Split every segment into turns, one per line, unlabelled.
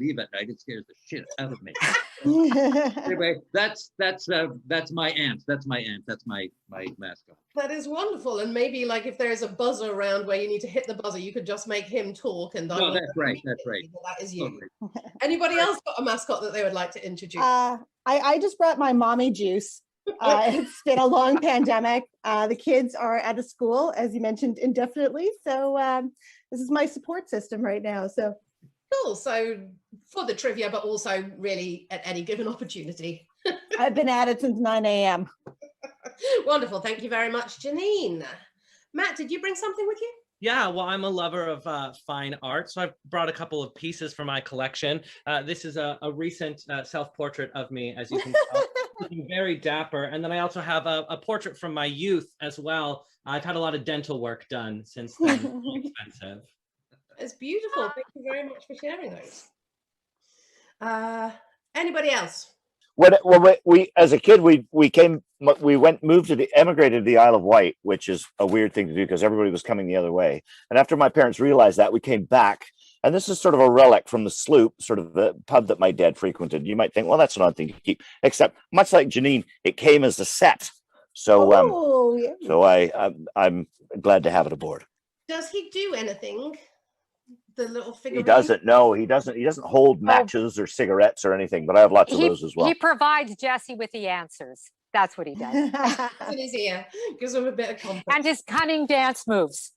leave at night. It scares the shit out of me. Anyway, that's my aunt. That's my aunt. That's my mascot.
That is wonderful. And maybe like if there is a buzzer around where you need to hit the buzzer, you could just make him talk. And
no, that's right. That's right.
That is you. Okay. Anybody else got a mascot that they would like to introduce?
I just brought my mommy juice. It's been a long pandemic. The kids are out of school, as you mentioned, indefinitely. So this is my support system right now. So
cool. So for the trivia, but also really at any given opportunity.
I've been at it since 9 a.m.
Wonderful. Thank you very much, Janine. Matt, did you bring something with you?
Yeah, well, I'm a lover of fine art, so I've brought a couple of pieces from my collection. This is a recent self-portrait of me, as you can tell. Looking very dapper. And then I also have a portrait from my youth as well. I've had a lot of dental work done since then. It's expensive.
It's beautiful. Thank you very much for sharing those. Anybody else?
Well, we as a kid emigrated to the Isle of Wight, which is a weird thing to do because everybody was coming the other way. And after my parents realized that, we came back. And this is sort of a relic from the Sloop, sort of the pub that my dad frequented. You might think, well, that's an odd thing to keep. Except, much like Janine, it came as a set. So, so I'm glad to have it aboard.
Does he do anything? The little figurine?
He doesn't. No, he doesn't. He doesn't hold matches or cigarettes or anything. But I have lots of those as well.
He provides Jesse with the answers. That's what he does.
In his ear, gives him a bit of comfort.
And his cunning dance moves.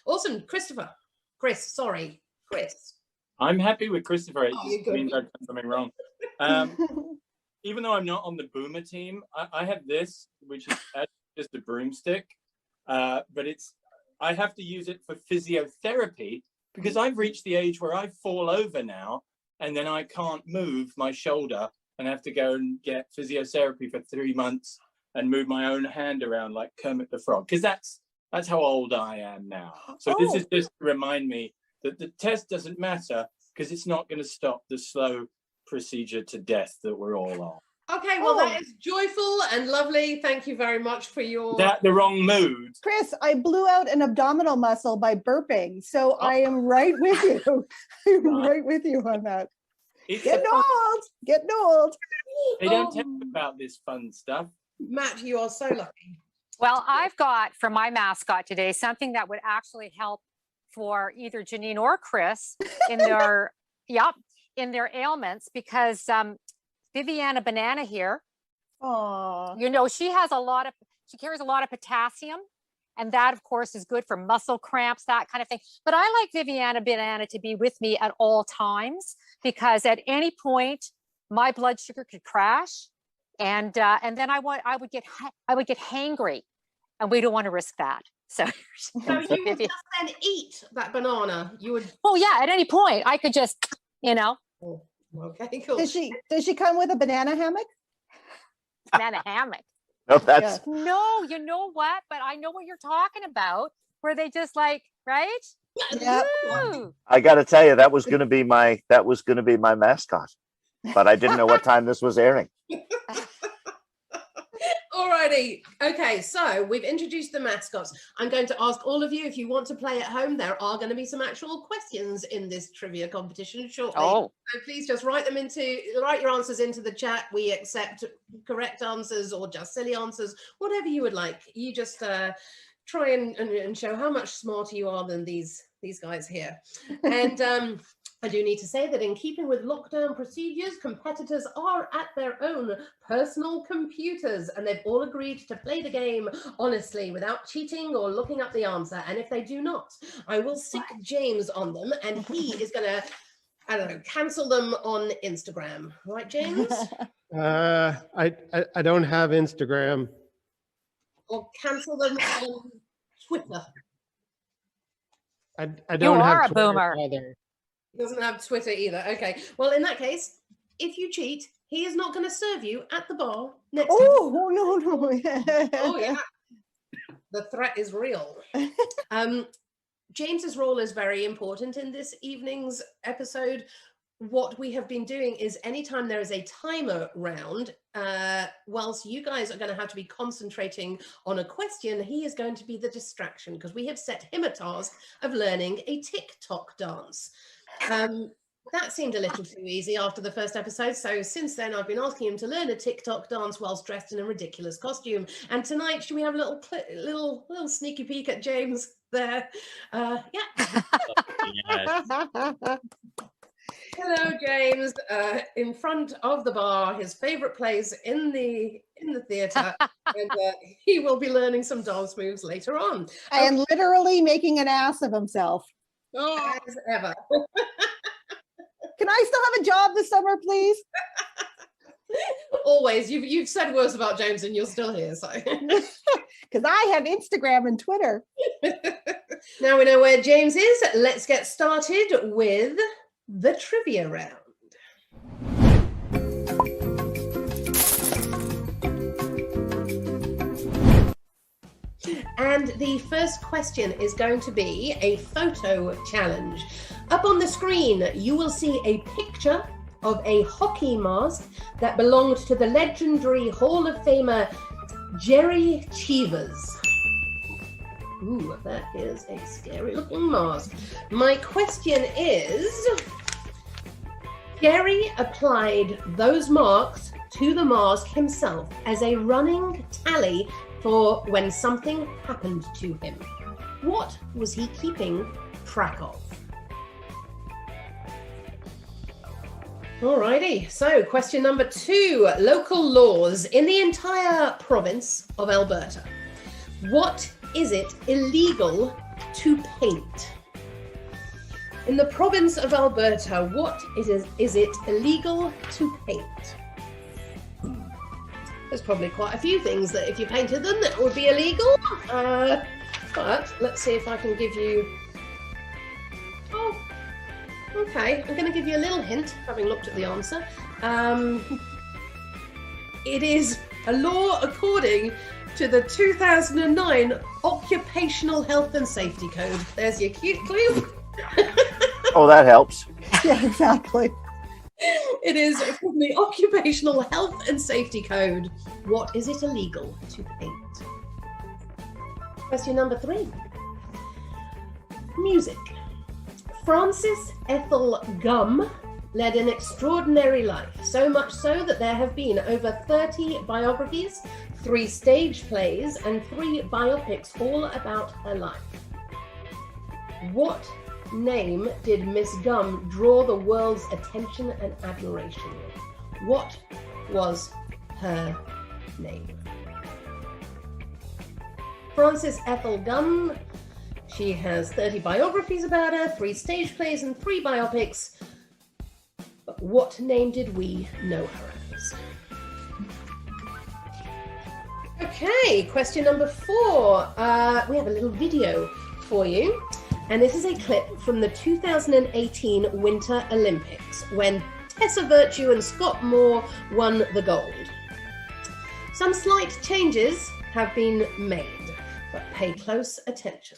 Awesome, Chris.
I'm happy with Christopher. It
just
means I've done something wrong. Even though I'm not on the Boomer team, I have this, which is just a broomstick, but I have to use it for physiotherapy because I've reached the age where I fall over now and then I can't move my shoulder and have to go and get physiotherapy for 3 months and move my own hand around like Kermit the Frog, because that's how old I am now. So this is just to remind me that the test doesn't matter because it's not going to stop the slow procedure to death that we're all on.
Okay, well, that is joyful and lovely. Thank you very much for your...
That the wrong mood.
Chris, I blew out an abdominal muscle by burping, so I am right with you. I'm right with you on that. Getting old.
They don't tell you about this fun stuff.
Matt, you are so lucky.
Well, I've got for my mascot today something that would actually help for either Janine or Chris in their in their ailments, because Viviana Banana here, you know, she carries a lot of potassium, and that of course is good for muscle cramps, that kind of thing. But I like Viviana Banana to be with me at all times, because at any point my blood sugar could crash, and then I would get hangry, and we don't want to risk that. So
you would just then eat that banana. You would.
Oh yeah, at any point I could just, you know.
Oh, okay, cool.
Does she come with a banana hammock?
Banana hammock.
No, that's
no. You know what? But I know what you're talking about. Where they just like, right?
Yeah.
I got to tell you, that was going to be my mascot, but I didn't know what time this was airing.
Alrighty. Okay, so we've introduced the mascots. I'm going to ask all of you, if you want to play at home, there are going to be some actual questions in this trivia competition shortly.
Oh.
So please just write your answers into the chat. We accept correct answers or just silly answers, whatever you would like. You just try and show how much smarter you are than these guys here. And I do need to say that in keeping with lockdown procedures, competitors are at their own personal computers, and they've all agreed to play the game honestly without cheating or looking up the answer. And if they do not, I will sick James on them, and he is going to, I don't know, cancel them on Instagram. Right, James?
I don't have Instagram.
Or cancel them on Twitter.
I don't
You are
have
a
Twitter
boomer.
either.
He doesn't have Twitter either. Okay. Well, in that case, if you cheat, he is not going to serve you at the bar next time.
Oh, no.
Oh, yeah. The threat is real. James's role is very important in this evening's episode. What we have been doing is anytime there is a timer round, whilst you guys are going to have to be concentrating on a question, he is going to be the distraction, because we have set him a task of learning a TikTok dance. that seemed a little too easy after the first episode. So since then, I've been asking him to learn a TikTok dance whilst dressed in a ridiculous costume. And tonight, should we have a little sneaky peek at James there? Yeah.
Yes.
Hello, James. In front of the bar, his favourite place in the theatre, and he will be learning some dance moves later on.
And literally making an ass of himself.
As ever.
Can I still have a job this summer, please?
Always. You've said worse about James and you're still here, so.
Because I have Instagram and Twitter.
Now we know where James is. Let's get started with the trivia round. And the first question is going to be a photo challenge. Up on the screen, you will see a picture of a hockey mask that belonged to the legendary Hall of Famer Jerry Cheevers. Ooh, that is a scary looking mask. My question is, Jerry applied those marks to the mask himself as a running tally for when something happened to him. What was he keeping track of? Alrighty, so question number 2, local laws in the entire province of Alberta. What is it illegal to paint? In the province of Alberta, what is it illegal to paint? There's probably quite a few things that if you painted them, that would be illegal. But let's see if I can give you... Oh, okay. I'm going to give you a little hint, having looked at the answer. It is a law according to the 2009 Occupational Health and Safety Code. There's your cute clue.
Oh, that helps.
Yeah, exactly.
It is from the Occupational Health and Safety Code. What is it illegal to paint? Question number 3. Music. Frances Ethel Gum led an extraordinary life, so much so that there have been over 30 biographies, 3 stage plays, and 3 biopics all about her life. What name did Miss Gum draw the world's attention and admiration with? What was her name? Frances Ethel Gum. She has 30 biographies about her, 3 stage plays, and 3 biopics. But what name did we know her as? Okay, question number 4. We have a little video for you. And this is a clip from the 2018 Winter Olympics when Tessa Virtue and Scott Moore won the gold. Some slight changes have been made, but pay close attention.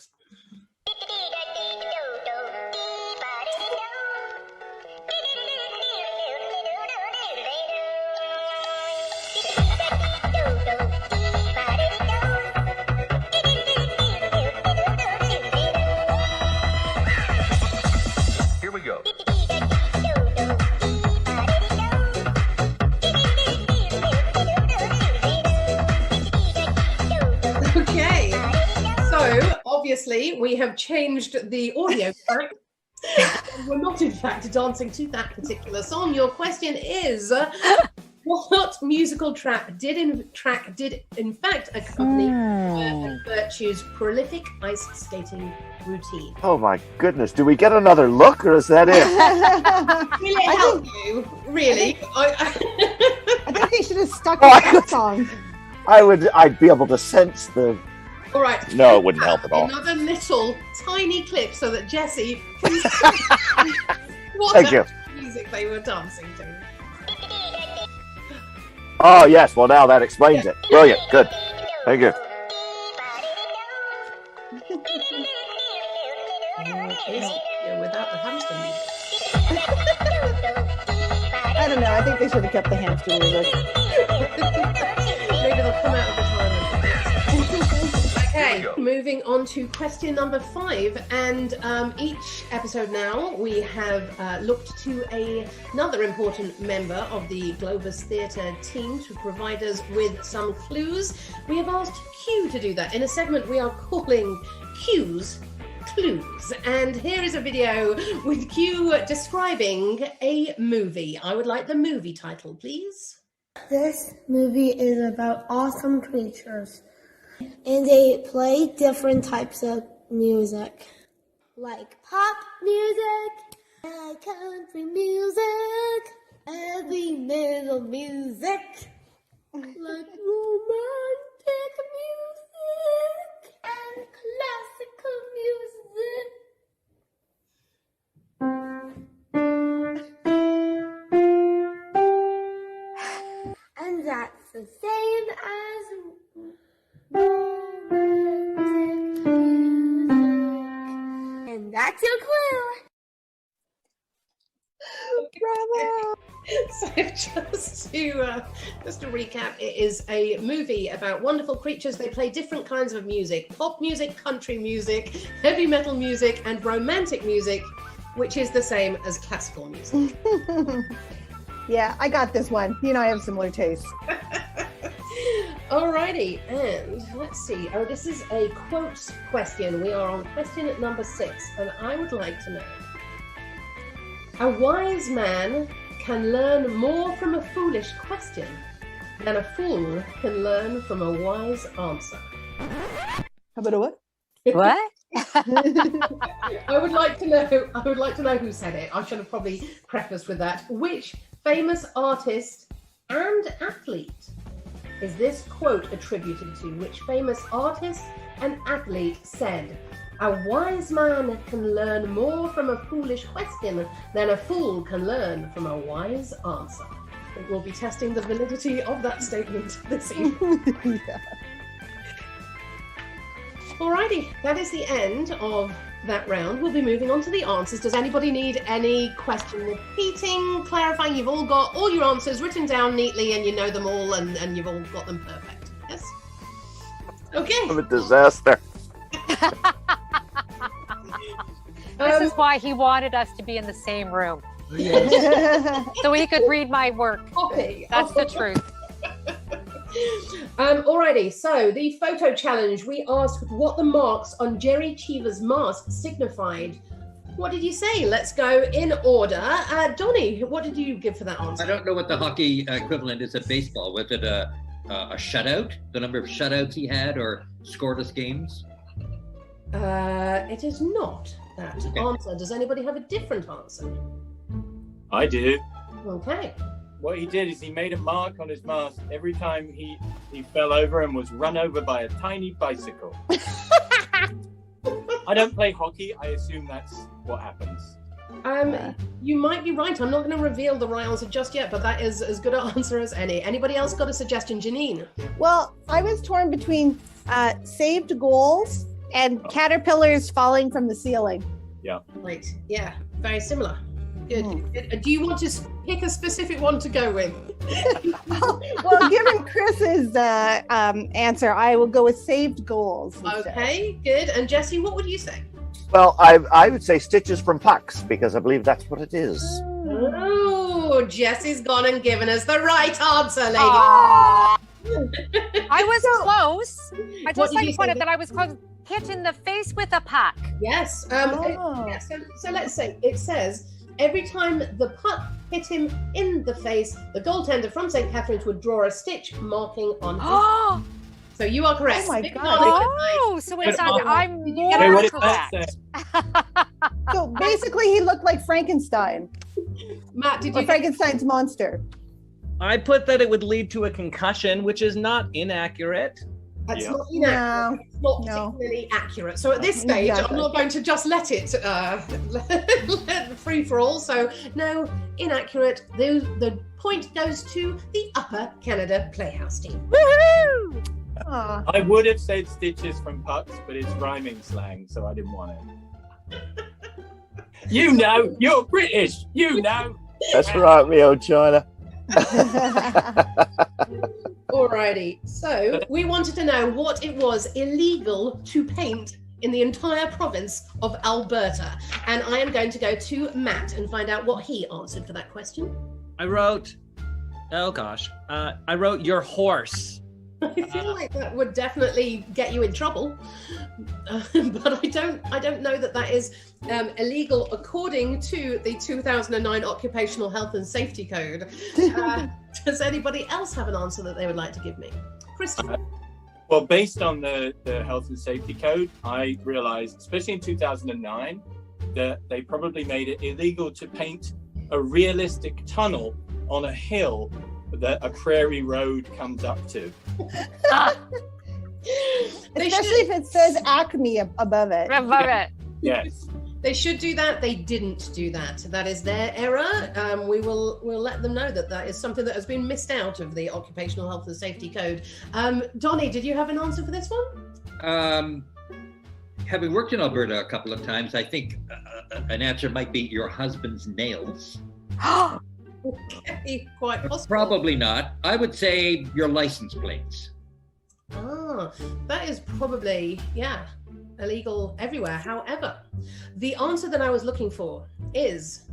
Obviously, we have changed the audio track. We're not, in fact, dancing to that particular song. Your question is, what musical track did in fact accompany Virtue's prolific ice skating routine?
Oh my goodness! Do we get another look, or is that it?
Will it help you? Really?
I think they should have stuck with that song.
I'd be able to sense the.
All right.
No, it wouldn't help at all.
Another little tiny clip so that Jessie can see what
Thank you.
music they were dancing to.
Oh yes, well now that explains it. Brilliant, good. Thank you.
Without the hamster music.
I don't know. I think they should have kept the hamster music.
Maybe they'll come out of retirement. Okay, Okay, moving on to question number 5. And each episode now, we have looked to another important member of the Globus Theatre team to provide us with some clues. We have asked Q to do that in a segment we are calling Q's Clues. And here is a video with Q describing a movie. I would like the movie title, please.
This movie is about awesome creatures, and they play different types of music, like pop music, and country music, heavy metal music, like romantic music, and classical music. And that's the same as romantic music. And that's your clue.
Bravo.
So just to recap, it is a movie about wonderful creatures. They play different kinds of music: pop music, country music, heavy metal music, and romantic music, which is the same as classical music.
Yeah, I got this one. You know, I have similar tastes.
Alrighty, and let's see. Oh, this is a quotes question. We are on question number 6, and I would like to know: a wise man can learn more from a foolish question than a fool can learn from a wise answer.
How about a what?
What?
I would like to know who said it. I should have probably prefaced with that. Which famous artist and athlete is this quote attributed to? Which famous artist and athlete said, "A wise man can learn more from a foolish question than a fool can learn from a wise answer"? We'll be testing the validity of that statement this evening.
Yeah.
Alrighty, that is the end of that round. We'll be moving on to the answers. Does anybody need any question repeating, clarifying? You've all got all your answers written down neatly and you know them all and you've all got them perfect. Yes? Okay.
I'm a disaster.
This is why he wanted us to be in the same room,
Yes.
so he could read my work.
Copy.
That's the truth.
Alrighty, so the photo challenge, we asked what the marks on Jerry Cheever's mask signified. What did you say? Let's go in order. Donnie, what did you give for that answer?
I don't know what the hockey equivalent is of baseball. Was it a shutout? The number of shutouts he had or scoreless games?
It is not that answer. Does anybody have a different answer?
I do.
Okay.
What he did is he made a mark on his mask every time he fell over and was run over by a tiny bicycle. I don't play hockey. I assume that's what happens.
You might be right. I'm not going to reveal the right answer just yet, but that is as good an answer as any. Anybody else got a suggestion? Janine?
Well, I was torn between saved goals and caterpillars falling from the ceiling.
Yeah.
Right. Yeah. Very similar. Good. Do you want to pick a specific one to go with?
Well, given Chris's answer, I will go with saved goals instead.
Okay, good. And Jesse, what would you say?
Well, I would say stitches from pucks because I believe that's what it is.
Oh, Jesse's gone and given us the right answer, lady.
I was close. I
What
just
did you
like pointed
say?
that I was close. Hit in the face with a puck.
Yes.
Oh.
So let's say it says every time the puck hit him in the face, the goaltender from St. Catherine's would draw a stitch marking on his.
Oh,
So you are correct.
Oh my
Big
God.
nodding
so it's
But,
I'm
Wait,
more
Wait, what did that
correct.
say?
So basically, he looked like Frankenstein,
Matt, did
or
you?
Frankenstein's monster.
I put that it would lead to a concussion, which is not inaccurate.
That's
Yeah.
not inaccurate. It's not
No.
particularly accurate. So at this stage,
Exactly.
I'm not going to just let it let free for all. So no, inaccurate. The point goes to the Upper Canada Playhouse team.
Woohoo!
Aw.
I would have said stitches from pucks, but it's rhyming slang, so I didn't want it. You know, you're British. You know.
That's right, Rio China.
Alrighty. So we wanted to know what it was illegal to paint in the entire province of Alberta. And I am going to go to Matt and find out what he answered for that question.
I wrote, oh gosh, I wrote your horse.
I feel like that would definitely get you in trouble, but I don't know that that is illegal according to the 2009 Occupational Health and Safety Code. Does anybody else have an answer that they would like to give me? Christopher?
Well, based on the Health and Safety Code, I realized, especially in 2009, that they probably made it illegal to paint a realistic tunnel on a hill that a prairie road comes up to.
Especially if it says Acme above it.
Above it.
Yes.
They should do that. They didn't do that. That is their error. We'll let them know that that is something that has been missed out of the Occupational Health and Safety Code. Donnie, did you have an answer for this one?
Having worked in Alberta a couple of times, I think an answer might be your husband's nails.
Okay, quite possible.
Probably not. I would say your license plates.
Ah, that is probably, yeah, illegal everywhere. However, the answer that I was looking for is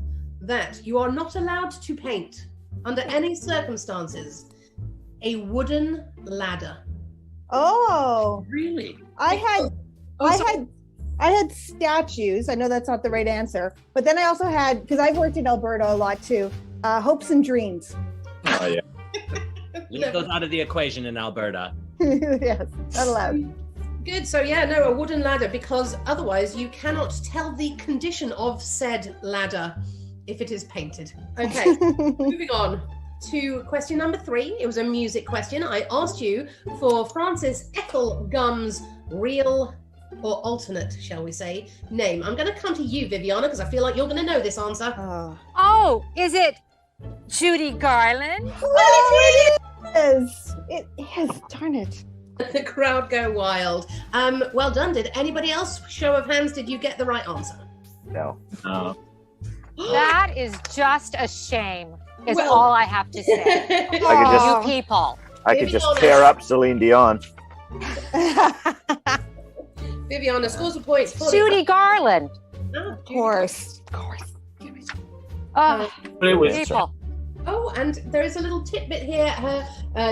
that you are not allowed to paint, under any circumstances, a wooden ladder.
Oh,
Really?
I had statues. I know that's not the right answer, but then I also had, because I've worked in Alberta a lot too, hopes and dreams.
Oh, yeah.
Leave those out of the equation in Alberta.
Yes, not allowed.
Good. So yeah, no, a wooden ladder, because otherwise you cannot tell the condition of said ladder if it is painted. Okay, moving on to question number 3. It was a music question. I asked you for Francis Eckelgum's real or alternate, shall we say, name. I'm going to come to you, Viviana, because I feel like you're going to know this answer.
Oh, is it Judy Garland?
It is, darn it.
The crowd go wild. Well done. Did anybody else, show of hands, did you get the right answer?
No.
That is just a shame, is
Well-
all I have to say.
I could just,
You people.
I could just tear up Celine Dion.
Viviana scores a point. For
Judy Garland.
Of
course.
Oh,
But it was
people.
Oh, and there is a little tidbit here.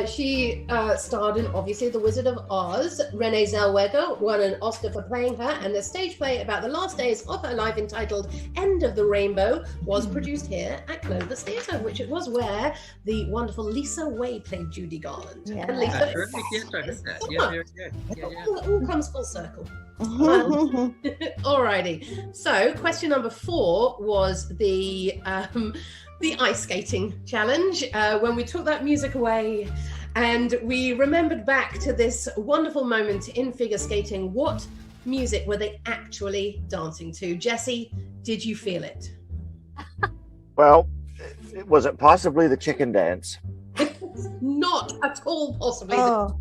She starred in, obviously, The Wizard of Oz. Renee Zellweger won an Oscar for playing her, and the stage play about the last days of her life entitled End of the Rainbow was produced here at Globus Theatre, which it was where the wonderful Lisa Way played Judy Garland.
Yeah.
And Lisa,
I heard that. Yeah.
it all comes full circle. Alrighty. So, question number 4 was the ice skating challenge, when we took that music away and we remembered back to this wonderful moment in figure skating. What music were they actually dancing to? Jesse, did you feel it?
Well, was it possibly the chicken dance?
Not at all possibly.
Oh.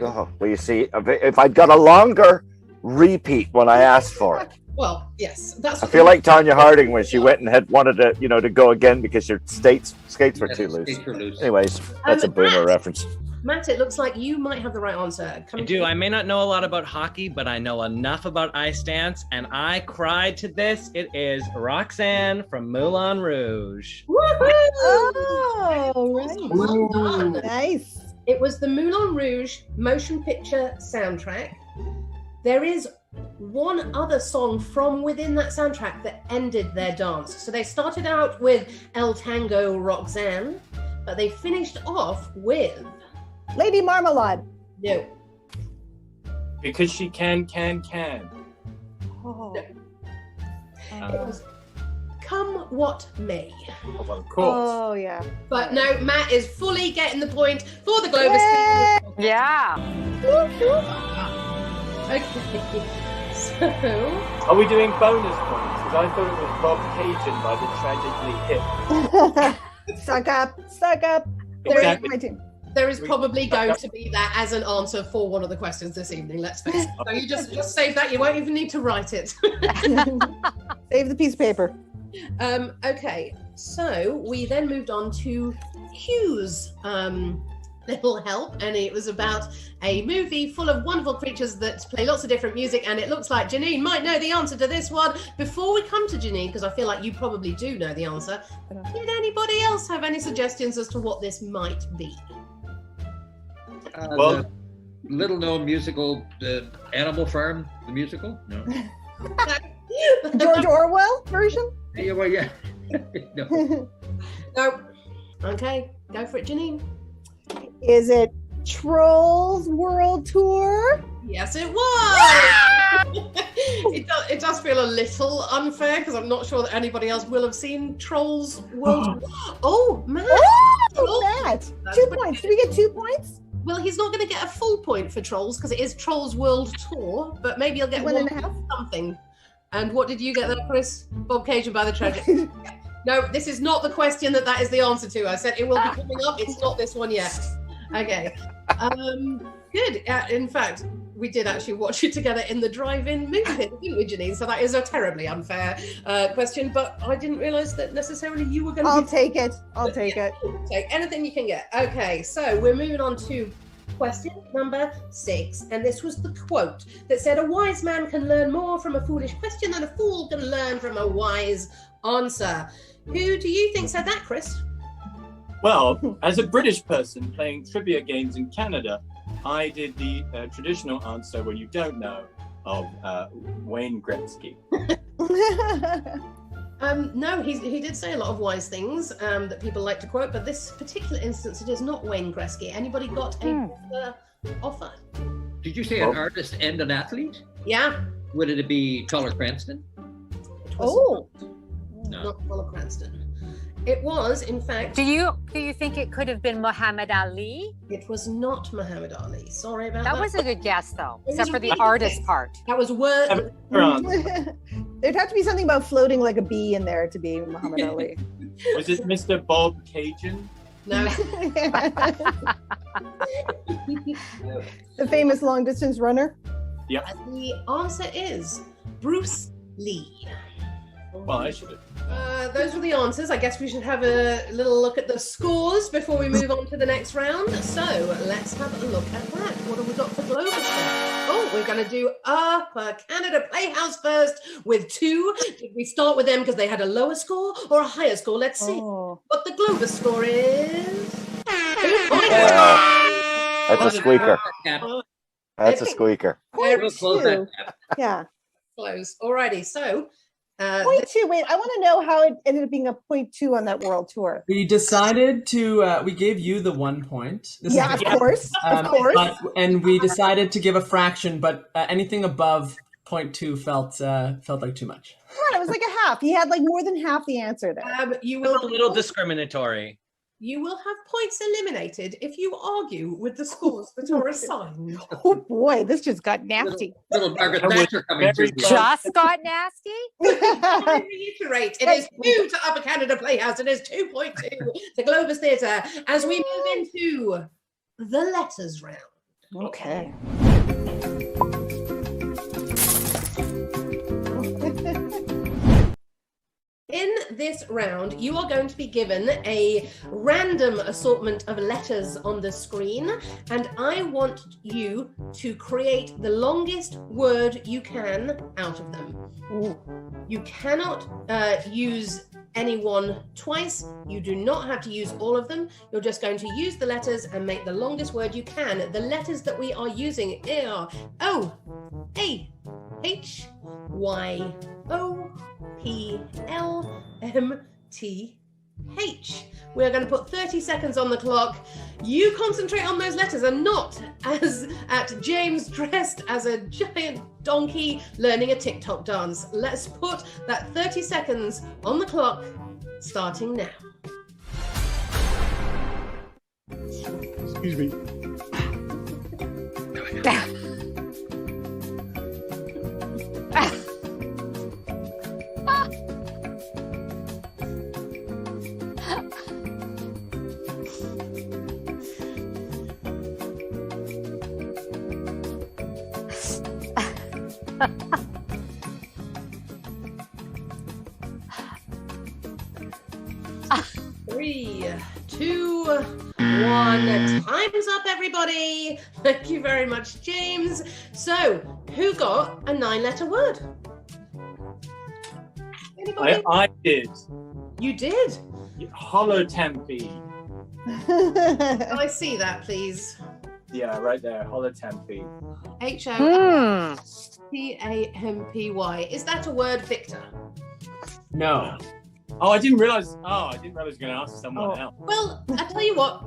Oh, well, you see, if I'd got a longer repeat when I asked for it.
Well, yes, that's.
I feel like Tanya Harding when she went and had wanted to, to go again because your skates were too loose.
Skates were loose.
Anyways, that's a boomer reference.
Matt, it looks like you might have the right answer.
I do. I may not know a lot about hockey, but I know enough about ice dance, and I cried to this. It is Roxanne from Moulin Rouge.
Woohoo!
Oh, right.
Well done.
Nice.
It was the Moulin Rouge motion picture soundtrack. There is one other song from within that soundtrack that ended their dance. So they started out with El Tango Roxanne, but they finished off with...
Lady Marmalade.
No.
because she can.
Oh.
It was Come What May.
Well, of course.
Oh, yeah.
But no, Matt is fully getting the point for the Globus
Yay!
team.
Yeah.
Okay. So...
Are we doing bonus points? Because I thought it was Bob Cajun by the Tragically Hip.
Suck up.
Exactly.
My team.
There is probably going to be that as an answer for one of the questions this evening, let's face it. So you just save that, you won't even need to write it.
Save the piece of paper.
Okay, so we then moved on to Hugh's little help, and it was about a movie full of wonderful creatures that play lots of different music, and it looks like Janine might know the answer to this one. Before we come to Janine, because I feel like you probably do know the answer, did anybody else have any suggestions as to what this might be?
Well-
The little-known musical, Animal Farm, the musical? No.
George Orwell version?
Yeah, well, yeah. No.
No. Okay, go for it, Janine.
Is it Trolls World Tour?
Yes, it was. It does feel a little unfair because I'm not sure that anybody else will have seen Trolls World. Oh, Matt.
Oh, Matt. 2 points. Do we get 2 points?
Well, he's not going to get a full point for Trolls because it is Trolls World Tour, but maybe he'll get
One and a half?
something. And what did you get there, Chris? Bob Cajun by the Treasure. No, this is not the question that is the answer to. I said it will be coming up. It's not this one yet. Okay. Good. In fact, we did actually watch it together in the drive-in movie theater, didn't we, Janine? So that is a terribly unfair question, but I didn't realise that necessarily you were going to
I'll take it. I'll take it.
take anything you can get. Okay, so we're moving on to question number 6, and this was the quote that said, "A wise man can learn more from a foolish question than a fool can learn from a wise answer." Who do you think said that, Chris?
Well, as a British person playing trivia games in Canada, I did the traditional answer when you don't know of Wayne Gretzky.
No, he did say a lot of wise things that people like to quote, but this particular instance, it is not Wayne Gretzky. Anybody got a offer?
Did you say an artist and an athlete?
Yeah.
Would it be Taller Cranston?
It was not Paula Cranston. It was, in fact.
Do you think it could have been Muhammad Ali?
It was not Muhammad Ali. Sorry about that.
That was a good guess, though,
It
except
was
for the
a good
artist
guess.
part.
That was word.
There'd have to be something about floating like a bee in there to be Muhammad Ali.
Was it Mr. Bob Cajun?
No.
The famous long distance runner.
Yeah.
The answer is Bruce Lee.
Well, I should have.
Those were the answers. I guess we should have a little look at the scores before we move on to the next round. So let's have a look at that. What have we got for Globus then? Oh, we're going to do Canada Playhouse first with 2. Did we start with them because they had a lower score or a higher score? Let's see. What the Globus score is. 2 points.
That's a squeaker. That's a squeaker.
We'll close that.
Yeah.
Close. Alrighty. So.
0.2. Wait, I want to know how it ended up being a 0.2 on that world tour.
We decided to, we gave you the 1 point.
Yeah, of course. Of course.
And we decided to give a fraction, but anything above 0.2 felt like too much.
Come on, it was like a half. He had like more than half the answer there.
You
It's
will
a little discriminatory.
You will have points eliminated if you argue with the scores that are assigned.
Oh boy, this just got nasty.
Little Margaret Thatcher coming through.
Just got nasty?
I reiterate, it is 2 to Upper Canada Playhouse. It is 2.2 to Globus Theatre as we move into the letters round.
Okay.
In this round, you are going to be given a random assortment of letters on the screen, and I want you to create the longest word you can out of them.
Ooh.
You cannot use any one twice. You do not have to use all of them. You're just going to use the letters and make the longest word you can. The letters that we are using are O, A, H, Y, O, P, L, M, T, H. We're going to put 30 seconds on the clock. You concentrate on those letters and not as at James dressed as a giant donkey learning a TikTok dance. Let's put that 30 seconds on the clock starting now.
Excuse me.
3, 2, 1. Time's up, everybody. Thank you very much, James. So, who got a 9-letter word? Anybody?
I did.
You did?
Holotempy.
Can I see that, please?
Yeah, right there. Holotempy.
H-O-L-T-A-M-P-Y. Is that a word, Victor?
No.
Oh, I didn't realize. Oh, I didn't realize I was going to ask someone else.
Well, I tell you what,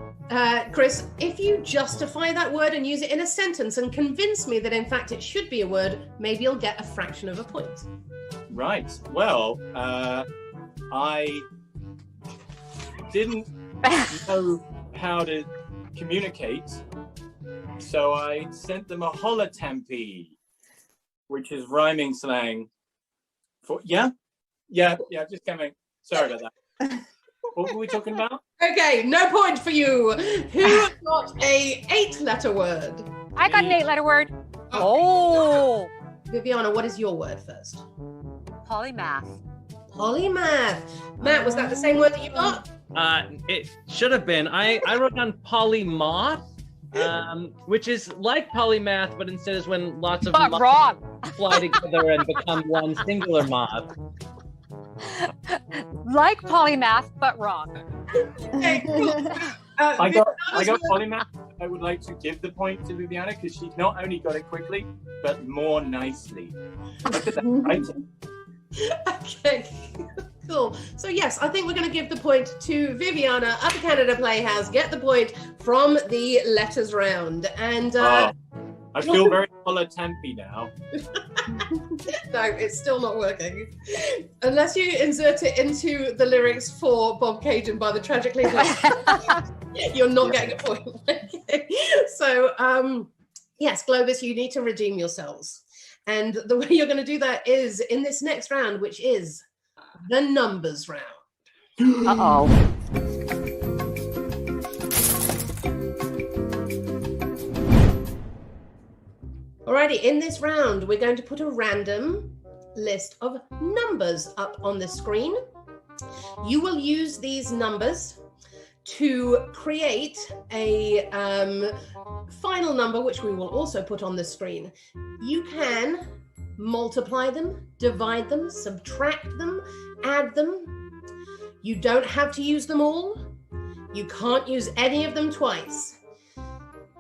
Chris, if you justify that word and use it in a sentence and convince me that in fact it should be a word, maybe you'll get a fraction of a point.
Right. Well, I didn't know how to communicate, so I sent them a holotempy, which is rhyming slang for yeah, just coming. Sorry about that. What were we talking about?
Okay, no point for you. Who got a 8-letter word?
I got an 8-letter word. Oh.
Viviana, what is your word first?
Polymath.
Polymath. Matt, was that the same word that you got?
It should have been. I wrote down polymoth, which is like polymath, but instead is when lots of
But
moths
wrong.
fly together and become one singular moth.
Like polymath, but wrong.
Okay, cool.
I got
Viviana's word-
polymath. I would like to give the point to Viviana because she not only got it quickly, but more nicely. Look at that writing.
Okay, cool. So yes, I think we're going to give the point to Viviana. Upper Canada Playhouse, get the point from the letters round. And
I feel very holotempy now.
no, it's still not working. Unless you insert it into the lyrics for Bob Cajun by the Tragically Hip, you're not getting a point. Okay. So yes, Globus, you need to redeem yourselves. And the way you're going to do that is in this next round, which is the numbers round.
Uh-oh.
Alrighty, in this round, we're going to put a random list of numbers up on the screen. You will use these numbers to create a final number, which we will also put on the screen. You can multiply them, divide them, subtract them, add them. You don't have to use them all. You can't use any of them twice.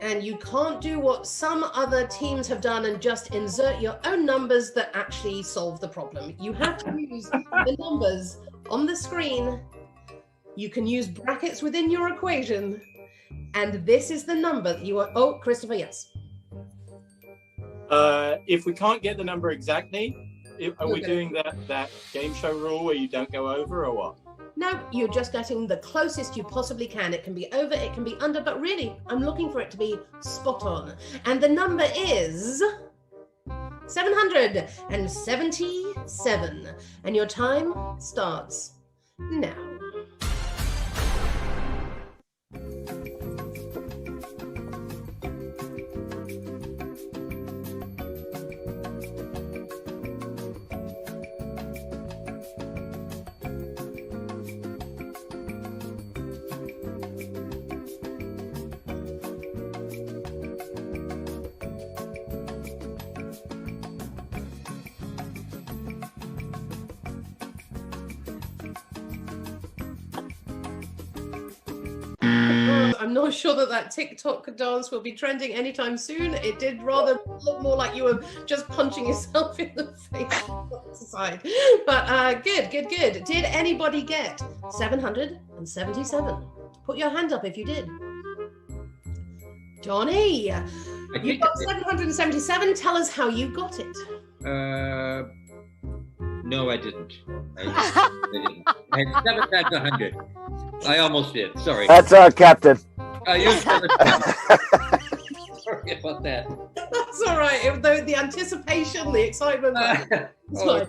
And you can't do what some other teams have done and just insert your own numbers that actually solve the problem. You have to use the numbers on the screen. You can use brackets within your equation. And this is the number that you are. Oh, Christopher, yes.
If we can't get the number exactly, are we doing that game show rule where you don't go over or what?
No, you're just getting the closest you possibly can. It can be over, it can be under, but really, I'm looking for it to be spot on. And the number is 777. And your time starts now. I'm not sure that TikTok dance will be trending anytime soon. It did rather look more like you were just punching yourself in the face on the side. But good. Did anybody get 777? Put your hand up if you did. Johnny, you got 777. Tell us how you got it.
No, I didn't. I had 7 times 100. I almost did. Sorry.
That's our captain.
I used 7 Sorry about that.
That's all right. The anticipation, the excitement. It's fine.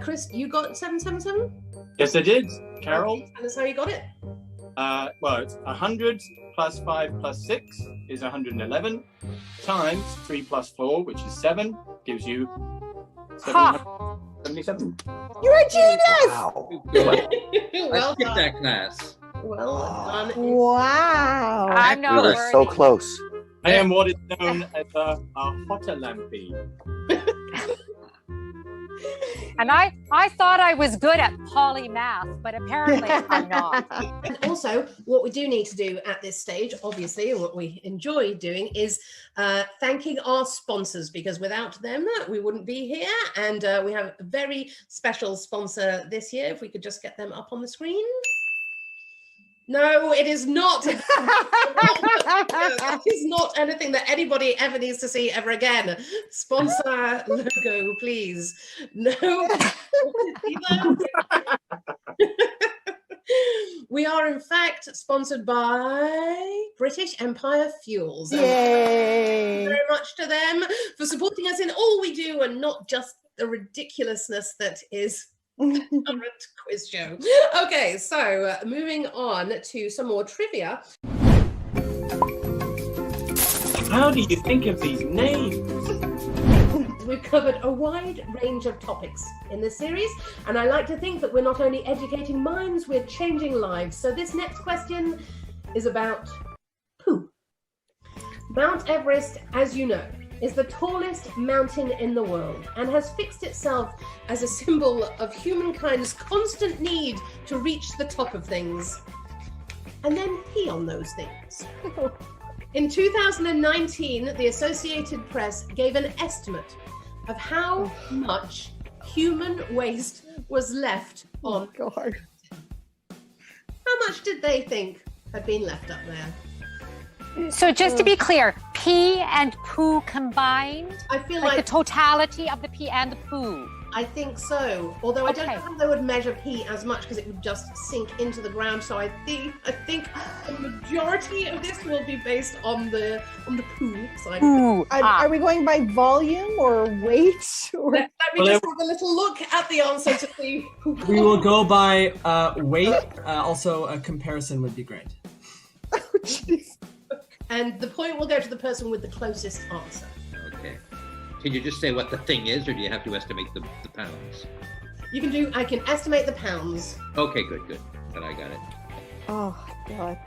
Chris, you got 777?
Yes, I did. Carol?
Okay, tell us how you got it.
Well, it's 100 plus 5 plus 6 is 111 times 3 plus 4, which is 7, gives you 700. 77.
You're a genius!
Wow.
I
Well
skipped
done.
that class.
Well done.
Wow.
I'm
We
not
were so
worthy.
close.
I am what is known as a hotter lampy.
And I thought I was good at polymath, but apparently I'm not.
And also, what we do need to do at this stage, obviously, and what we enjoy doing is thanking our sponsors, because without them, we wouldn't be here. And we have a very special sponsor this year. If we could just get them up on the screen. No, it is not. That is not anything that anybody ever needs to see ever again. Sponsor logo, please. No. We are, in fact, sponsored by British Empire Fuels. And thank
Yay.
you very much to them for supporting us in all we do and not just the ridiculousness that is current quiz show. Okay, so moving on to some more trivia.
How do you think of these names?
We've covered a wide range of topics in this series, and I like to think that we're not only educating minds, we're changing lives. So this next question is about poo. Mount Everest, as you know, is the tallest mountain in the world and has fixed itself as a symbol of humankind's constant need to reach the top of things and then pee on those things. In 2019, the Associated Press gave an estimate of how much human waste was left on.
God.
How much did they think had been left up there?
So just to be clear, pee and poo combined?
I feel
Like the
like
totality of the pee and the poo?
I think so. Although I don't
Okay.
know how they would measure pee as much because it would just sink into the ground. So I think the majority of this will be based on the poo side.
Poo.
Are we going by volume or weight? Or
Let me just have a little look at the answer to see.
We will go by weight. Also, a comparison would be great.
Oh, jeez.
And the point will go to the person with the closest answer.
Okay. Can you just say what the thing is, or do you have to estimate the pounds?
I can estimate the pounds.
Okay, good. Then I got it.
Oh, God.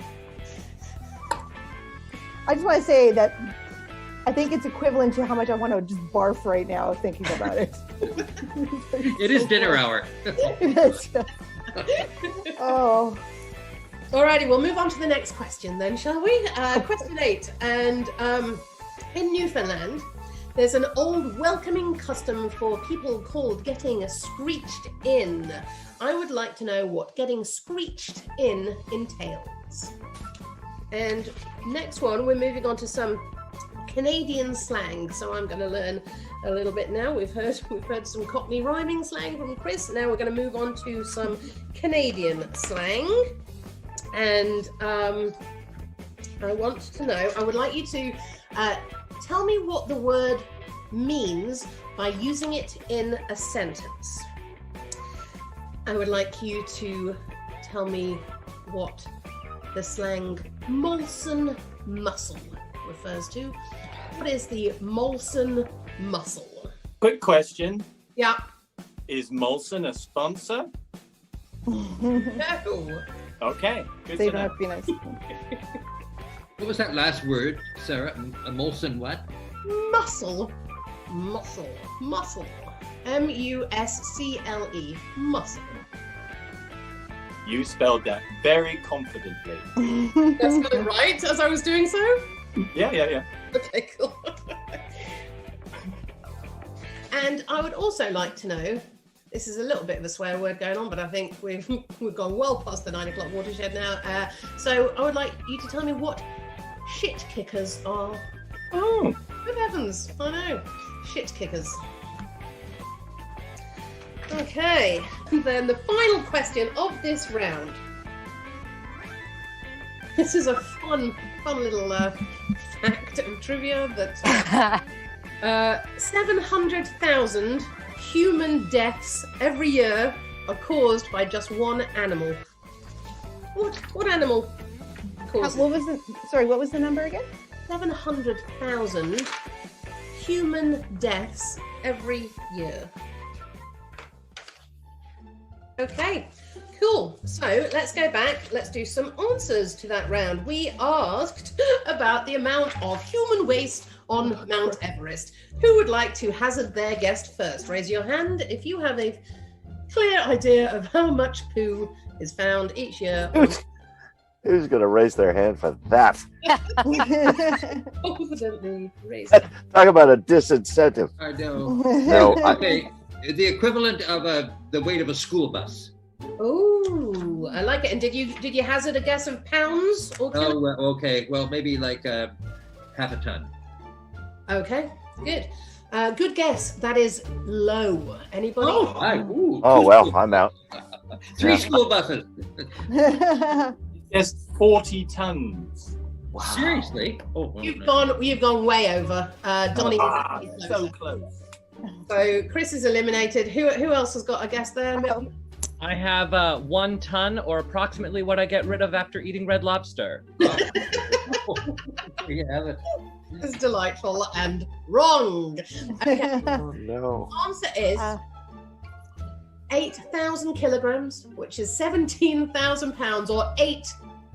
I just want to say that I think it's equivalent to how much I want to just barf right now thinking about it.
It is dinner hour.
It is. Oh.
Alrighty, we'll move on to the next question then, shall we? Question 8. And in Newfoundland, there's an old welcoming custom for people called getting screeched in. I would like to know what getting screeched in entails. And next one, we're moving on to some Canadian slang. So I'm going to learn a little bit now. We've heard some Cockney rhyming slang from Chris. Now we're going to move on to some Canadian slang. And I want to know, I would like you to tell me what the word means by using it in a sentence. I would like you to tell me what the slang Molson muscle refers to. What is the Molson muscle?
Quick question.
Yeah.
Is Molson a sponsor?
No.
Okay. Good
They
to
don't have
know.
to be nice.
What was that last word, Sarah? A Molson what?
Muscle. Muscle. Muscle. M-U-S-C-L-E. Muscle.
You spelled that very confidently.
That's got it right as I was doing so?
Yeah.
Okay, cool. And I would also like to know, this is a little bit of a swear word going on, but I think we've gone well past the 9 o'clock watershed now. So I would like you to tell me what shit kickers are.
Oh.
Good heavens, I know. Shit kickers. Okay, then the final question of this round. This is a fun little fact of trivia that 700,000 human deaths every year are caused by just one animal. What animal causes?
What was the number again?
700,000 human deaths every year. Okay, cool. So let's go back. Let's do some answers to that round. We asked about the amount of human waste on Mount Everest. Who would like to hazard their guess first? Raise your hand if you have a clear idea of how much poo is found each year.
Who's going to raise their hand for that?
Confidently raise.
Talk about a disincentive.
I know.
No,
Okay, the equivalent of the weight of a school bus.
Oh, I like it. And did you hazard a guess of pounds or kilograms?
Oh, okay. Well, maybe like half a ton.
Okay, good. Good guess. That is low. Anybody?
Oh, well, I'm out.
3 school buses.
Just 40 tons.
Wow.
Seriously? Oh,
You've gone way over. Donnie.
So close.
So Chris is eliminated. Who else has got a guess there?
I have 1 ton, or approximately what I get rid of after eating Red Lobster.
Yeah,
It's delightful and wrong. Okay.
Oh, no.
Answer is 8,000 kilograms, which is 17,000 pounds or 8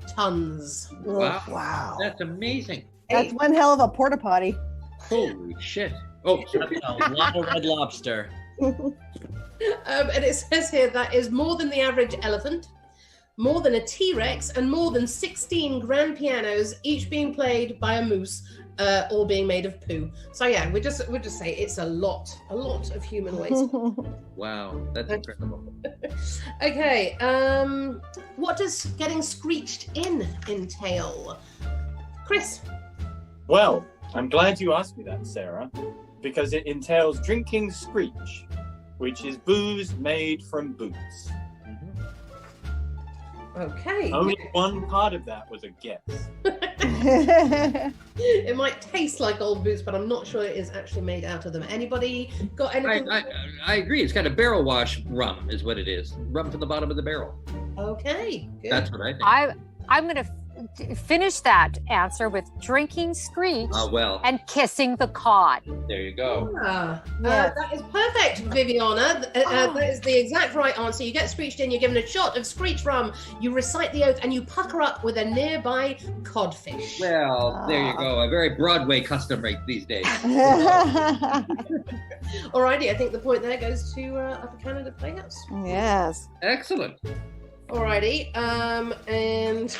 tons.
wow.
Wow.
That's amazing.
That's one hell of a porta potty.
Holy shit. Oh, sorry.
A lot of Red Lobster.
And it says here that is more than the average elephant, more than a T-Rex, and more than 16 grand pianos, each being played by a moose, all being made of poo. So yeah, we'll just say it's a lot of human waste.
Wow, that's incredible.
Okay, what does getting screeched in entail? Chris?
Well, I'm glad you asked me that, Sarah, because it entails drinking screech, which is booze made from boots.
Okay.
Only one part of that was a guess.
It might taste like old boots, but I'm not sure it is actually made out of them. Anybody got anything?
I agree. It's kind of barrel wash rum is what it is. Rum from the bottom of the barrel.
Okay, good.
That's what I think.
I'm going to finish that answer with drinking screech
Well,
and kissing the cod.
there you go.
That is perfect, Viviana. That is the exact right answer. You get screeched in, you're given a shot of screech rum, you recite the oath, and you pucker up with a nearby codfish.
Well, there you go. A very Broadway custom rate these days.
Alrighty, I think the point there goes to Upper Canada Playhouse.
Yes.
Excellent.
Alrighty, and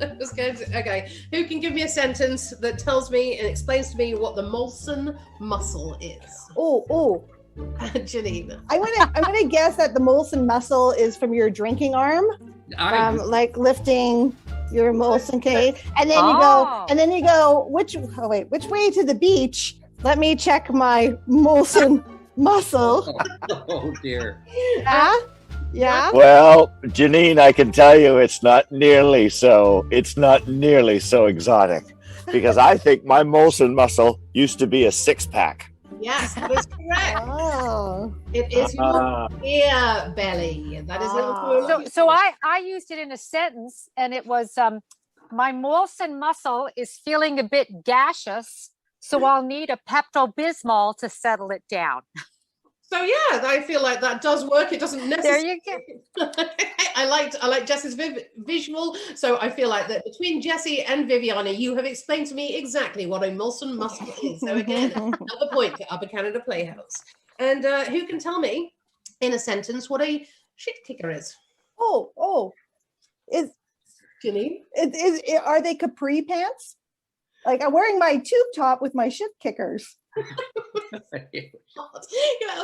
let's go to, okay, who can give me a sentence that tells me and explains to me what the Molson muscle is?
Oh,
Janine.
I'm gonna guess that the Molson muscle is from your drinking arm, like lifting your Molson cake, and then you go, which way to the beach? Let me check my Molson muscle.
Oh dear.
Yeah.
Well, Janine, I can tell you it's not nearly so exotic, because I think my Molson muscle used to be a 6-pack.
Yes, that is correct.
Oh.
It is your beer belly. That is
So I used it in a sentence, and it was my Molson muscle is feeling a bit gaseous, so I'll need a Pepto-Bismol to settle it down.
So yeah, I feel like that does work. It doesn't necessarily.
There you go.
I like Jess's visual. So I feel like that between Jessie and Viviana, you have explained to me exactly what a Molson muscle is. So again, another point to Upper Canada Playhouse. And who can tell me in a sentence what a shit kicker is?
Is
Janine?
Are they capri pants? Like, I'm wearing my tube top with my shit kickers.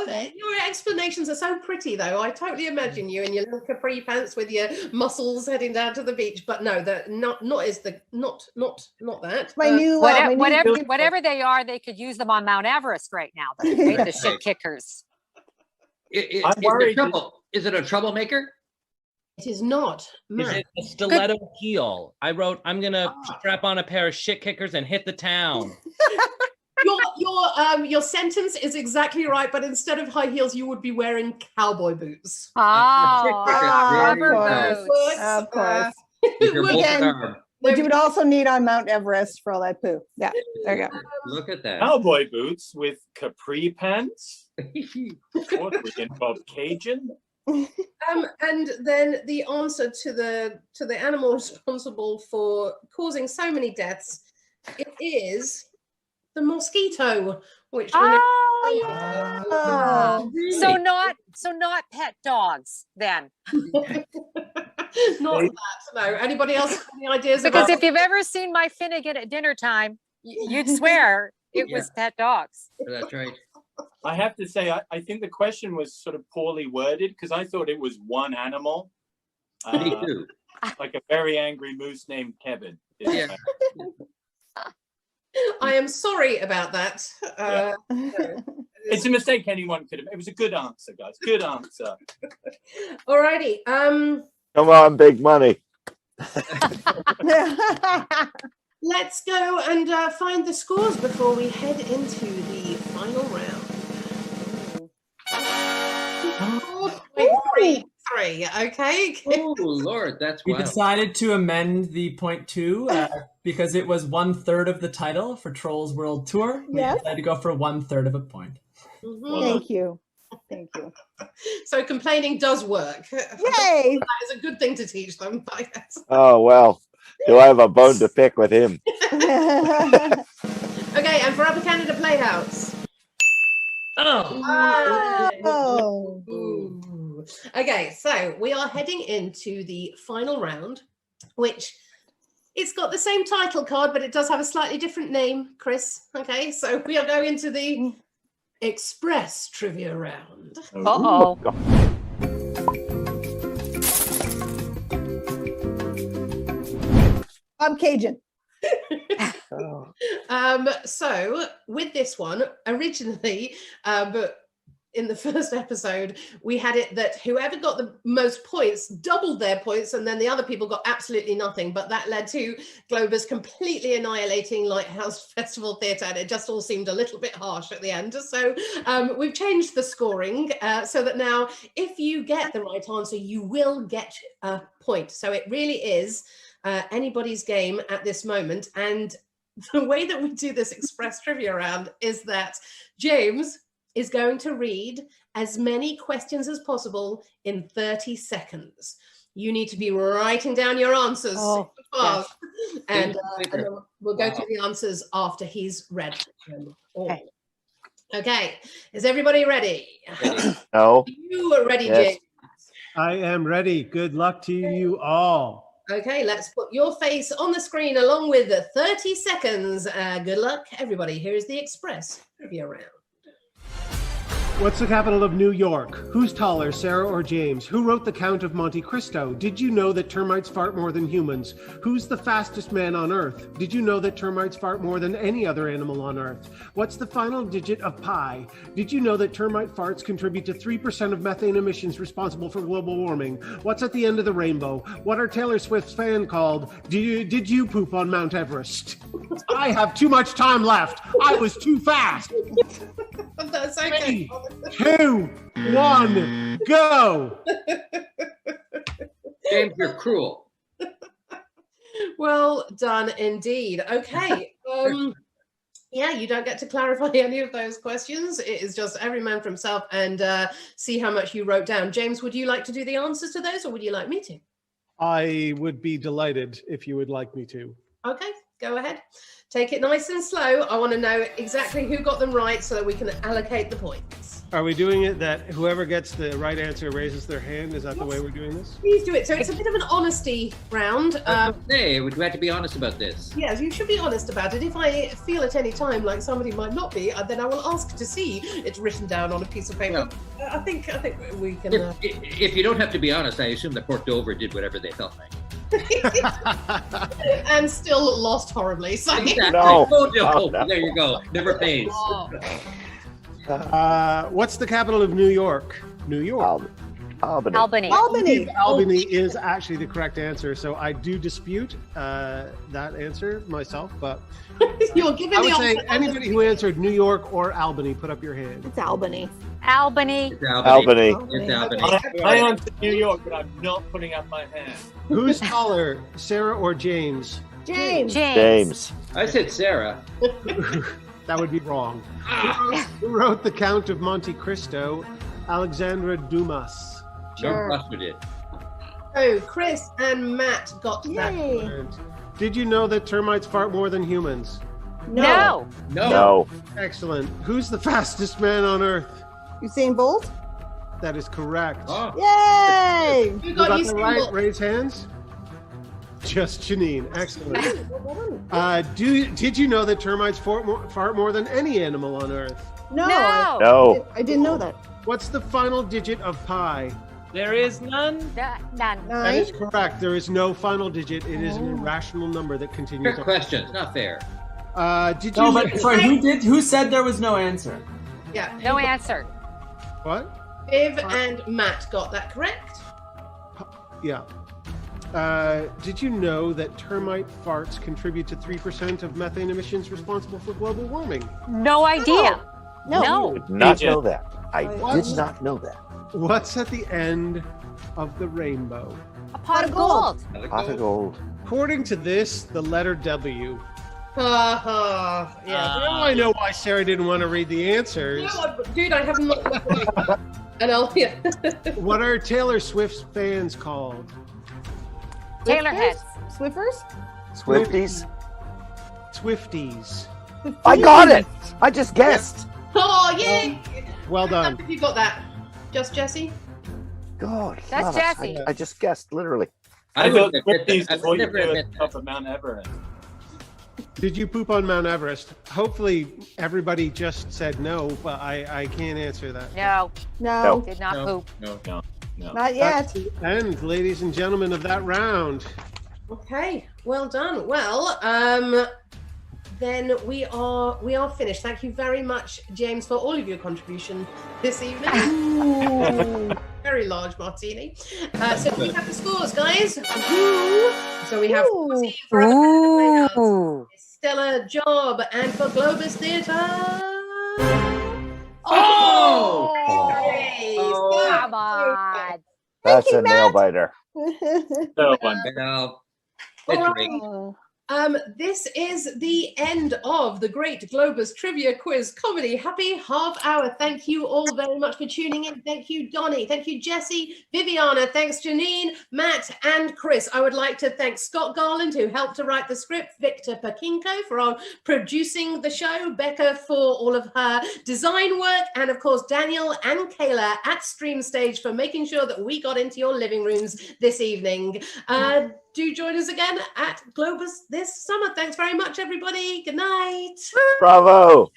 Your explanations are so pretty, though. I totally imagine you in your little capri pants with your muscles heading down to the beach. But no, that not that.
My new
whatever they are, they could use them on Mount Everest right now. Right? The shit kickers.
Is it a troublemaker?
It is not.
Is it a stiletto heel? I wrote, I'm gonna strap on a pair of shit kickers and hit the town.
Your sentence is exactly right, but instead of high heels, you would be wearing cowboy boots.
Rubber boots. Of course. Which you would also need on Mount Everest for all that poo. Yeah, there you go.
Look at that.
Cowboy boots with capri pants. What, we can Bob Cajun?
And then the answer to the animal responsible for causing so many deaths, it is the mosquito, which
Oh,
Really?
so not pet dogs then.
not that. No. Anybody else have any ideas?
Because
about
if you've ever seen my Finnegan at dinner time, you'd swear it was pet dogs.
That's right.
I have to say, I think the question was sort of poorly worded because I thought it was one animal.
Me too.
Like a very angry moose named Kevin.
Yeah.
I am sorry about that.
It's a mistake anyone could have. It was a good answer, guys. Good answer.
Alrighty.
Come on, big money.
Let's go and find the scores before we head into the final round. 4.33. Okay.
Oh Lord, that's
We
wild.
decided to amend the 0.2 because it was 1/3 of the title for Trolls World Tour. We
Yes.
decided to go for 1/3 of a point.
Thank you. Thank you.
So complaining does work.
Yay!
That is a good thing to teach them, I guess.
Oh, well. Do I have a bone to pick with him?
Okay, and for Upper Canada Playhouse.
Oh.
Ooh. Okay, so we are heading into the final round, which it's got the same title card, but it does have a slightly different name, Chris. Okay, so we are going into the Express Trivia Round.
Uh-oh.
I'm Cajun.
So with this one, originally, but in the first episode, we had it that whoever got the most points doubled their points, and then the other people got absolutely nothing. But that led to Globus completely annihilating Lighthouse Festival Theatre, and it just all seemed a little bit harsh at the end. So we've changed the scoring so that now, if you get the right answer, you will get a point. So it really is anybody's game at this moment. And the way that we do this Express Trivia Round is that James is going to read as many questions as possible in 30 seconds. You need to be writing down your answers super fast. And then we'll go through the answers after he's read them all. Okay, is everybody ready?
No.
You are ready,
Yes.
James?
I am ready. Good luck to you all.
Okay, let's put your face on the screen along with the 30 seconds. Good luck, everybody. Here is the Express Trivia Round.
What's the capital of New York? Who's taller, Sarah or James? Who wrote The Count of Monte Cristo? Did you know that termites fart more than humans? Who's the fastest man on Earth? Did you know that termites fart more than any other animal on Earth? What's the final digit of pi? Did you know that termite farts contribute to 3% of methane emissions responsible for global warming? What's at the end of the rainbow? What are Taylor Swift's fans called? Did you poop on Mount Everest? I have too much time left. I was too fast.
That's okay.
3, 2, 1, go.
James, you're cruel.
Well done indeed. Okay. Yeah, you don't get to clarify any of those questions. It is just every man for himself, and see how much you wrote down. James, would you like to do the answers to those, or would you like me to?
I would be delighted if you would like me to.
Okay, go ahead. Take it nice and slow. I want to know exactly who got them right so that we can allocate the points.
Are we doing it that whoever gets the right answer raises their hand? Is that the way we're doing this?
Please do it. So it's a bit of an honesty round.
Hey, we'd have to be honest about this.
Yes, you should be honest about it. If I feel at any time like somebody might not be, then I will ask to see it's written down on a piece of paper. I think we can.
If you don't have to be honest, I assume that Port Dover did whatever they felt like.
And still lost horribly. So
Exactly.
No.
Oh, no.
No.
There you go. Never pays.
What's the capital of New York? New York.
Albany.
Albany.
Albany.
Albany is actually the correct answer, so I do dispute that answer myself, but
you're giving
I would
the
say
answer.
anybody who answered New York or Albany, put up your hand.
It's Albany.
Albany.
It's Albany.
Albany.
It's Albany.
I answered New York, but I'm not putting up my hand.
Who's taller, Sarah or James?
James.
James.
I said Sarah.
That would be wrong. Who wrote The Count of Monte Cristo? Alexandra Dumas.
Sure.
No Buster did.
Oh, Chris and Matt got that.
Yay.
Did you know that termites fart more than humans?
No.
No.
Excellent. Who's the fastest man on Earth?
Usain Bolt?
That is correct.
Oh,
Yay!
Who
You
got
got
you
that right?
single?
Raise hands. Just Janine. Excellent. Did you know that termites fart more than any animal on Earth?
No.
No.
No.
I didn't know that.
What's the final digit of pi?
There is none.
None.
That is
9?
correct. There is no final digit. It is an irrational number that continues.
trick question. It's not fair.
Did you?
No, but sorry, who said there was no answer?
Yeah.
No answer.
What?
Viv and Matt got that correct.
Yeah. Did you know that termite farts contribute to 3% of methane emissions responsible for global warming?
No idea.
No.
Did not know that. I
What?
did not know that.
What's at the end of the rainbow?
A pot of gold.
Pot of gold.
According to this, the letter W.
Yeah.
Now I know why Sarah didn't want to read the answers.
No, dude, I have not. And yeah.
What are Taylor Swift's fans called?
Taylor heads.
Swiffers?
Swifties.
Swifties.
I got it. I just guessed.
Oh, yay!
Well done.
You got that. Just Jesse?
God.
That's
love it.
Jesse.
I just guessed, literally.
I
would
thought
admit
these
that. I
before
would
you
never
do
admit
it
that.
top of Mount Everest.
Did you poop on Mount Everest? Hopefully everybody just said no, but I can't answer that.
No.
No.
Did not
No.
poop.
No.
Not yet.
That's the end, ladies and gentlemen, of that round.
Okay, well done. Well, then we are finished. Thank you very much, James, for all of your contribution this evening.
Ooh.
Very large martini. So we have the scores, guys. So we have 14 for
Ooh.
Stellar Job, and for Globus Theatre.
Oh!
Praise.
Come on.
That's
you,
a nail
Matt.
biter.
No one.
Now,
All
it's
right.
rigged.
This is the end of the Great Globus Trivia Quiz Comedy Happy Half Hour. Thank you all very much for tuning in. Thank you, Donnie. Thank you, Jesse, Viviana. Thanks, Janine, Matt, and Chris. I would like to thank Scott Garland, who helped to write the script, Victor Pakinko for producing the show, Becca for all of her design work, and of course, Daniel and Kayla at Stream Stage for making sure that we got into your living rooms this evening. Do join us again at Globus this summer. Thanks very much, everybody. Good night.
Bravo.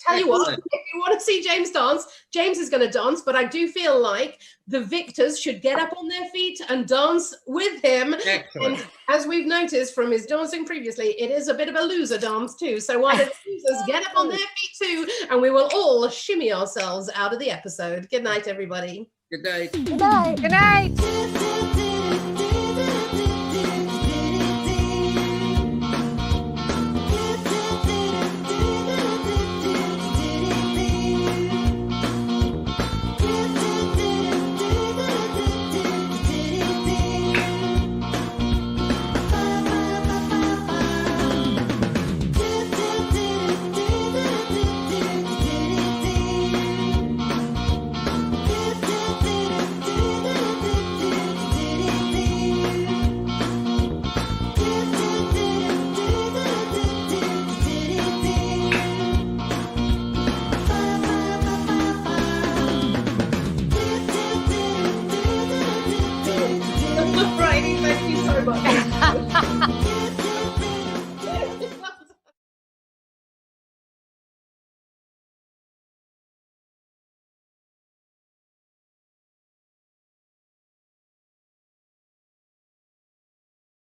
Tell you what,
Excellent.
if you want to see James dance, James is going to dance, but I do feel like the victors should get up on their feet and dance with him.
Excellent.
And as we've noticed from his dancing previously, it is a bit of a loser dance too. So why don't the losers get up on their feet too, and we will all shimmy ourselves out of the episode. Good night, everybody.
Good night.
Good night.
Good night.